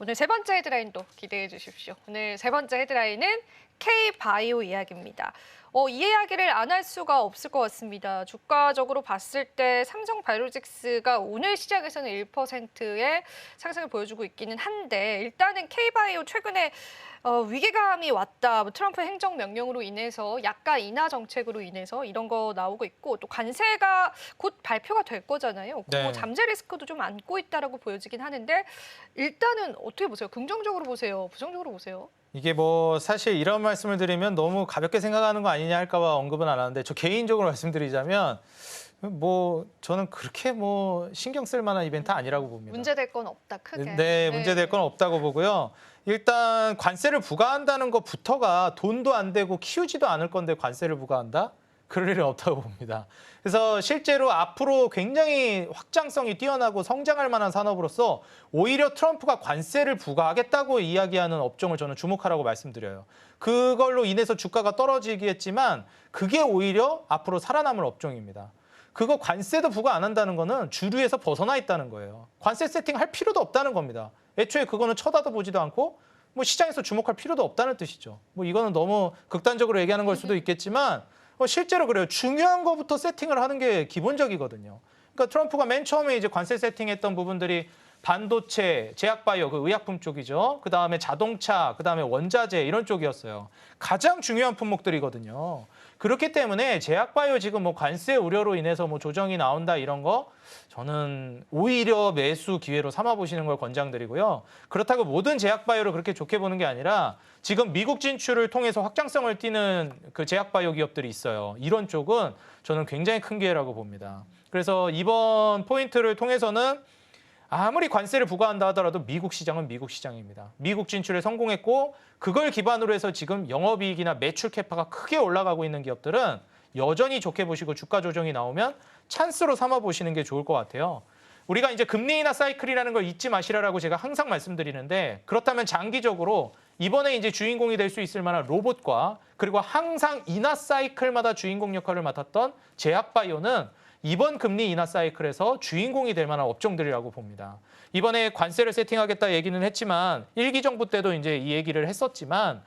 오늘 세 번째 헤드라인도 기대해 주십시오. 오늘 세 번째 헤드라인은 K-바이오 이야기입니다. 이 이야기를 안 할 수가 없을 것 같습니다. 주가적으로 봤을 때 삼성바이오로직스가 오늘 시장에서는 1%의 상승을 보여주고 있기는 한데 일단은 K-바이오 최근에 위기감이 왔다. 트럼프 행정명령으로 인해서 약간 인하 정책으로 인해서 이런 거 나오고 있고 또 관세가 곧 발표가 될 거잖아요. 네. 잠재 리스크도 좀 안고 있다라고 보여지긴 하는데 일단은 어떻게 보세요? 긍정적으로 보세요? 부정적으로 보세요? 이게 뭐 사실 이런 말씀을 드리면 너무 가볍게 생각하는 거 아니냐 할까 봐 언급은 안 하는데 저 개인적으로 말씀드리자면 뭐 저는 그렇게 뭐 신경 쓸 만한 이벤트 아니라고 봅니다. 문제될 건 없다, 크게. 네, 문제될 건 없다고 보고요. 일단 관세를 부과한다는 것부터가 돈도 안 되고 키우지도 않을 건데 관세를 부과한다? 그럴 일은 없다고 봅니다. 그래서 실제로 앞으로 굉장히 확장성이 뛰어나고 성장할 만한 산업으로서 오히려 트럼프가 관세를 부과하겠다고 이야기하는 업종을 저는 주목하라고 말씀드려요. 그걸로 인해서 주가가 떨어지겠지만 그게 오히려 앞으로 살아남을 업종입니다. 그거 관세도 부과 안 한다는 거는 주류에서 벗어나 있다는 거예요. 관세 세팅할 필요도 없다는 겁니다. 애초에 그거는 쳐다도 보지도 않고 뭐 시장에서 주목할 필요도 없다는 뜻이죠. 뭐 이거는 너무 극단적으로 얘기하는 걸 수도 있겠지만 실제로 그래요. 중요한 거부터 세팅을 하는 게 기본적이거든요. 그러니까 트럼프가 맨 처음에 이제 관세 세팅했던 부분들이 반도체, 제약바이오, 그 의약품 쪽이죠. 그다음에 자동차, 그다음에 원자재 이런 쪽이었어요. 가장 중요한 품목들이거든요. 그렇기 때문에 제약바이오 지금 뭐 관세 우려로 인해서 뭐 조정이 나온다 이런 거 저는 오히려 매수 기회로 삼아 보시는 걸 권장드리고요. 그렇다고 모든 제약바이오를 그렇게 좋게 보는 게 아니라 지금 미국 진출을 통해서 확장성을 띠는 그 제약바이오 기업들이 있어요. 이런 쪽은 저는 굉장히 큰 기회라고 봅니다. 그래서 이번 포인트를 통해서는 아무리 관세를 부과한다 하더라도 미국 시장은 미국 시장입니다. 미국 진출에 성공했고 그걸 기반으로 해서 지금 영업이익이나 매출 캐파가 크게 올라가고 있는 기업들은 여전히 좋게 보시고 주가 조정이 나오면 찬스로 삼아 보시는 게 좋을 것 같아요. 우리가 이제 금리 인하 사이클이라는 걸 잊지 마시라고 제가 항상 말씀드리는데 그렇다면 장기적으로 이번에 이제 주인공이 될 수 있을 만한 로봇과 그리고 항상 인하 사이클마다 주인공 역할을 맡았던 제약바이오는 이번 금리 인하 사이클에서 주인공이 될 만한 업종들이라고 봅니다. 이번에 관세를 세팅하겠다 얘기는 했지만 1기 정부 때도 이제 이 얘기를 했었지만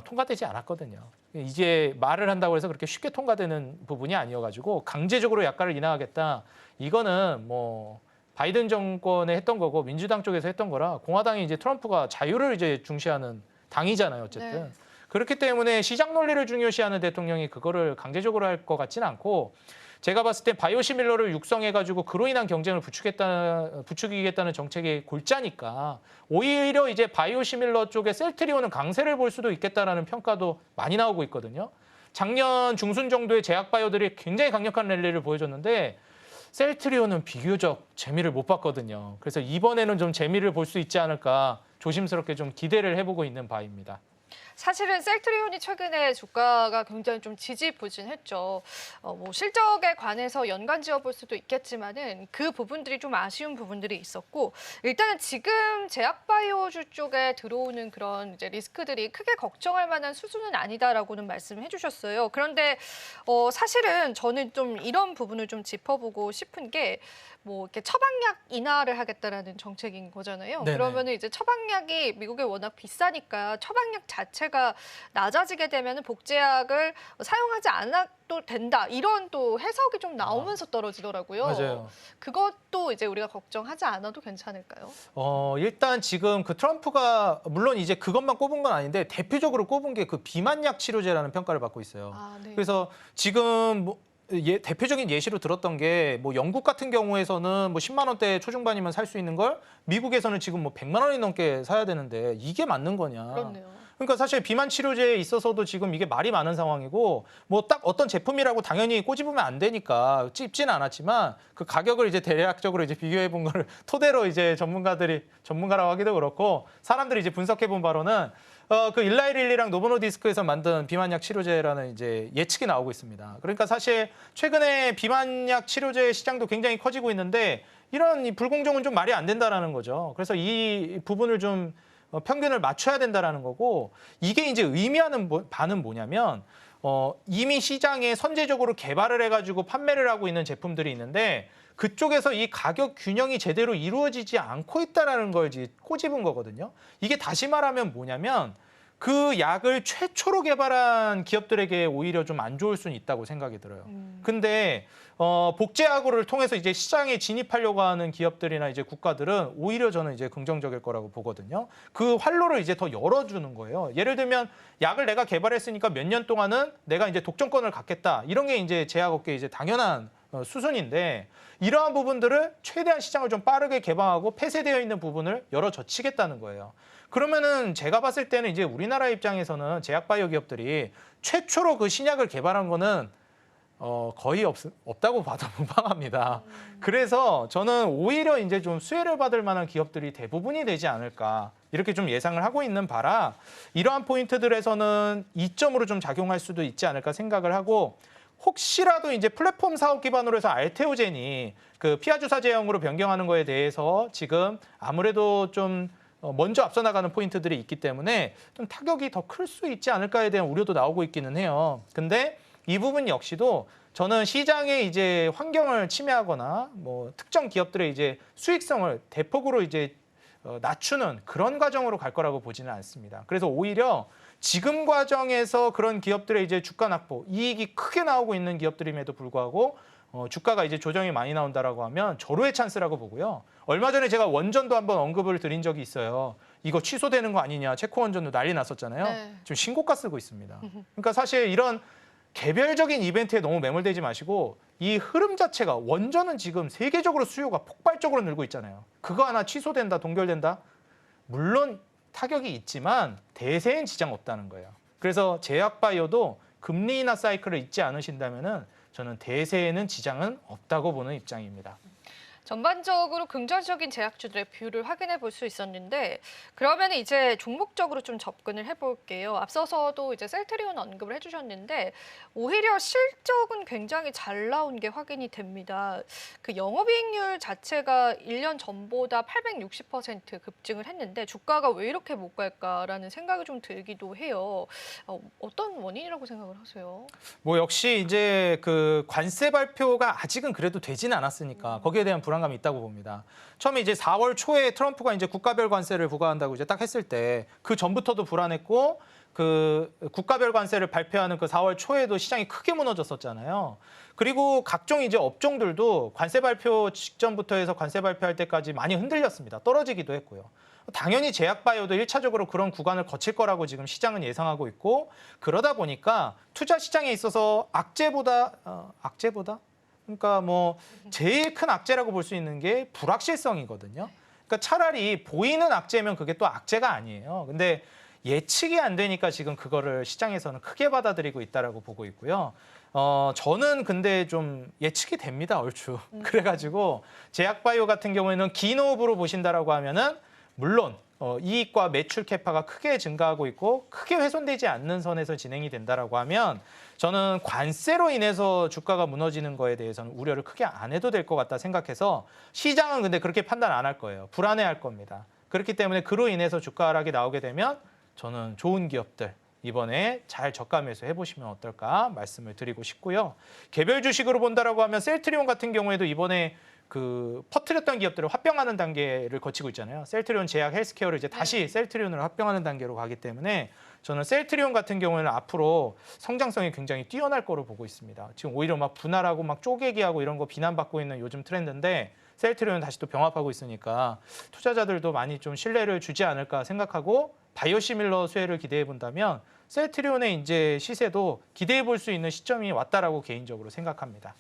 통과되지 않았거든요. 이제 말을 한다고 해서 그렇게 쉽게 통과되는 부분이 아니어가지고 강제적으로 약가를 인하하겠다. 이거는 뭐 바이든 정권에 했던 거고 민주당 쪽에서 했던 거라 공화당이 이제 트럼프가 자유를 이제 중시하는 당이잖아요. 어쨌든. 네. 그렇기 때문에 시장 논리를 중요시하는 대통령이 그거를 강제적으로 할 것 같지는 않고 제가 봤을 때 바이오시밀러를 육성해가지고 그로 인한 경쟁을 부추기겠다는 정책의 골자니까 오히려 이제 바이오시밀러 쪽에 셀트리온은 강세를 볼 수도 있겠다라는 평가도 많이 나오고 있거든요. 작년 중순 정도의 제약바이오들이 굉장히 강력한 랠리를 보여줬는데 셀트리온은 비교적 재미를 못 봤거든요. 그래서 이번에는 좀 재미를 볼 수 있지 않을까 조심스럽게 좀 기대를 해보고 있는 바입니다. 사실은 셀트리온이 최근에 주가가 굉장히 좀 지지부진했죠. 뭐 실적에 관해서 연관 지어볼 수도 있겠지만은 그 부분들이 좀 아쉬운 부분들이 있었고 일단은 지금 제약바이오주 쪽에 들어오는 그런 이제 리스크들이 크게 걱정할 만한 수준은 아니다라고는 말씀해 주셨어요. 그런데 사실은 저는 좀 이런 부분을 좀 짚어보고 싶은 게 뭐 이렇게 처방약 인하를 하겠다라는 정책인 거잖아요. 네네. 그러면은 이제 처방약이 미국에 워낙 비싸니까 처방약 자체가 낮아지게 되면은 복제약을 사용하지 않아도 된다. 이런 또 해석이 좀 나오면서 떨어지더라고요. 맞아요. 그것도 이제 우리가 걱정하지 않아도 괜찮을까요? 일단 지금 그 트럼프가 물론 이제 그것만 꼽은 건 아닌데 대표적으로 꼽은 게 그 비만약 치료제라는 평가를 받고 있어요. 아, 네. 그래서 지금 뭐 대표적인 예시로 들었던 게 뭐 영국 같은 경우에서는 뭐 10만 원대 초중반이면 살 수 있는 걸 미국에서는 지금 뭐 100만 원이 넘게 사야 되는데 이게 맞는 거냐. 그렇네요. 그러니까 사실 비만 치료제에 있어서도 지금 이게 말이 많은 상황이고 뭐 딱 어떤 제품이라고 당연히 꼬집으면 안 되니까 찝지는 않았지만 그 가격을 이제 대략적으로 이제 비교해 본 거를 토대로 이제 전문가라고 하기도 그렇고 사람들이 이제 분석해 본 바로는 그 일라이릴리랑 노보노디스크에서 만든 비만약 치료제라는 이제 예측이 나오고 있습니다. 그러니까 사실 최근에 비만약 치료제 시장도 굉장히 커지고 있는데 이런 이 불공정은 좀 말이 안 된다라는 거죠. 그래서 이 부분을 좀 평균을 맞춰야 된다라는 거고 이게 이제 의미하는 바는 뭐냐면 이미 시장에 선제적으로 개발을 해가지고 판매를 하고 있는 제품들이 있는데 그쪽에서 이 가격 균형이 제대로 이루어지지 않고 있다는 걸 꼬집은 거거든요. 이게 다시 말하면 뭐냐면 그 약을 최초로 개발한 기업들에게 오히려 좀 안 좋을 수는 있다고 생각이 들어요. 근데 복제약을 통해서 이제 시장에 진입하려고 하는 기업들이나 이제 국가들은 오히려 저는 이제 긍정적일 거라고 보거든요. 그 활로를 이제 더 열어주는 거예요. 예를 들면 약을 내가 개발했으니까 몇 년 동안은 내가 이제 독점권을 갖겠다. 이런 게 이제 제약업계의 이제 당연한 수순인데 이러한 부분들을 최대한 시장을 좀 빠르게 개방하고 폐쇄되어 있는 부분을 열어젖히겠다는 거예요. 그러면은 제가 봤을 때는 이제 우리나라 입장에서는 제약바이오 기업들이 최초로 그 신약을 개발한 거는 거의 없다고 봐도 무방합니다. 그래서 저는 오히려 이제 좀 수혜를 받을 만한 기업들이 대부분이 되지 않을까 이렇게 좀 예상을 하고 있는 바라 이러한 포인트들에서는 이점으로 좀 작용할 수도 있지 않을까 생각을 하고 혹시라도 이제 플랫폼 사업 기반으로 해서 알테오젠이 그 피하 주사 제형으로 변경하는 거에 대해서 지금 아무래도 좀 먼저 앞서 나가는 포인트들이 있기 때문에 좀 타격이 더 클 수 있지 않을까에 대한 우려도 나오고 있기는 해요. 근데 이 부분 역시도 저는 시장의 이제 환경을 침해하거나 뭐 특정 기업들의 이제 수익성을 대폭으로 이제 낮추는 그런 과정으로 갈 거라고 보지는 않습니다. 그래서 오히려 지금 과정에서 그런 기업들의 이제 주가 낙보, 이익이 크게 나오고 있는 기업들임에도 불구하고 주가가 이제 조정이 많이 나온다라고 하면 절호의 찬스라고 보고요. 얼마 전에 제가 원전도 한번 언급을 드린 적이 있어요. 이거 취소되는 거 아니냐. 체코 원전도 난리 났었잖아요. 네. 지금 신고가 쓰고 있습니다. 그러니까 사실 이런 개별적인 이벤트에 너무 매몰되지 마시고 이 흐름 자체가 원전은 지금 세계적으로 수요가 폭발적으로 늘고 있잖아요. 그거 하나 취소된다, 동결된다. 물론 타격이 있지만 대세엔 지장 없다는 거예요. 그래서 제약바이오도 금리 인하 사이클을 잊지 않으신다면은 저는 대세에는 지장은 없다고 보는 입장입니다. 전반적으로 긍정적인 제약주들의 뷰를 확인해 볼 수 있었는데 그러면 이제 종목적으로 좀 접근을 해볼게요. 앞서서도 이제 셀트리온 언급을 해주셨는데 오히려 실적은 굉장히 잘 나온 게 확인이 됩니다. 그 영업이익률 자체가 1년 전보다 860% 급증을 했는데 주가가 왜 이렇게 못 갈까라는 생각이 좀 들기도 해요. 어떤 원인이라고 생각을 하세요? 뭐 역시 이제 그 관세 발표가 아직은 그래도 되지는 않았으니까 거기에 대한 불안감이 있다고 봅니다. 처음에 이제 4월 초에 트럼프가 이제 국가별 관세를 부과한다고 이제 딱 했을 때 그 전부터도 불안했고 그 국가별 관세를 발표하는 그 4월 초에도 시장이 크게 무너졌었잖아요. 그리고 각종 이제 업종들도 관세 발표 직전부터 해서 관세 발표할 때까지 많이 흔들렸습니다. 떨어지기도 했고요. 당연히 제약바이오도 1차적으로 그런 구간을 거칠 거라고 지금 시장은 예상하고 있고 그러다 보니까 투자 시장에 있어서 악재보다 그러니까 뭐 제일 큰 악재라고 볼 수 있는 게 불확실성이거든요. 그러니까 차라리 보이는 악재면 그게 또 악재가 아니에요. 근데 예측이 안 되니까 지금 그거를 시장에서는 크게 받아들이고 있다라고 보고 있고요. 저는 근데 좀 예측이 됩니다, 얼추. 그래가지고 제약바이오 같은 경우에는 긴 호흡으로 보신다라고 하면은 물론 이익과 매출 캐파가 크게 증가하고 있고 크게 훼손되지 않는 선에서 진행이 된다라고 하면 저는 관세로 인해서 주가가 무너지는 거에 대해서는 우려를 크게 안 해도 될 것 같다 생각해서 시장은 근데 그렇게 판단 안 할 거예요. 불안해할 겁니다. 그렇기 때문에 그로 인해서 주가 하락이 나오게 되면 저는 좋은 기업들 이번에 잘 저가 매수 해보시면 어떨까 말씀을 드리고 싶고요. 개별 주식으로 본다라고 하면 셀트리온 같은 경우에도 이번에 그 퍼뜨렸던 기업들을 합병하는 단계를 거치고 있잖아요. 셀트리온 제약 헬스케어를 이제 다시 셀트리온으로 합병하는 단계로 가기 때문에 저는 셀트리온 같은 경우에는 앞으로 성장성이 굉장히 뛰어날 거로 보고 있습니다. 지금 오히려 막 분할하고 막 쪼개기하고 이런 거 비난받고 있는 요즘 트렌드인데 셀트리온은 다시 또 병합하고 있으니까 투자자들도 많이 좀 신뢰를 주지 않을까 생각하고 바이오시밀러 수혜를 기대해 본다면 셀트리온의 이제 시세도 기대해 볼 수 있는 시점이 왔다라고 개인적으로 생각합니다.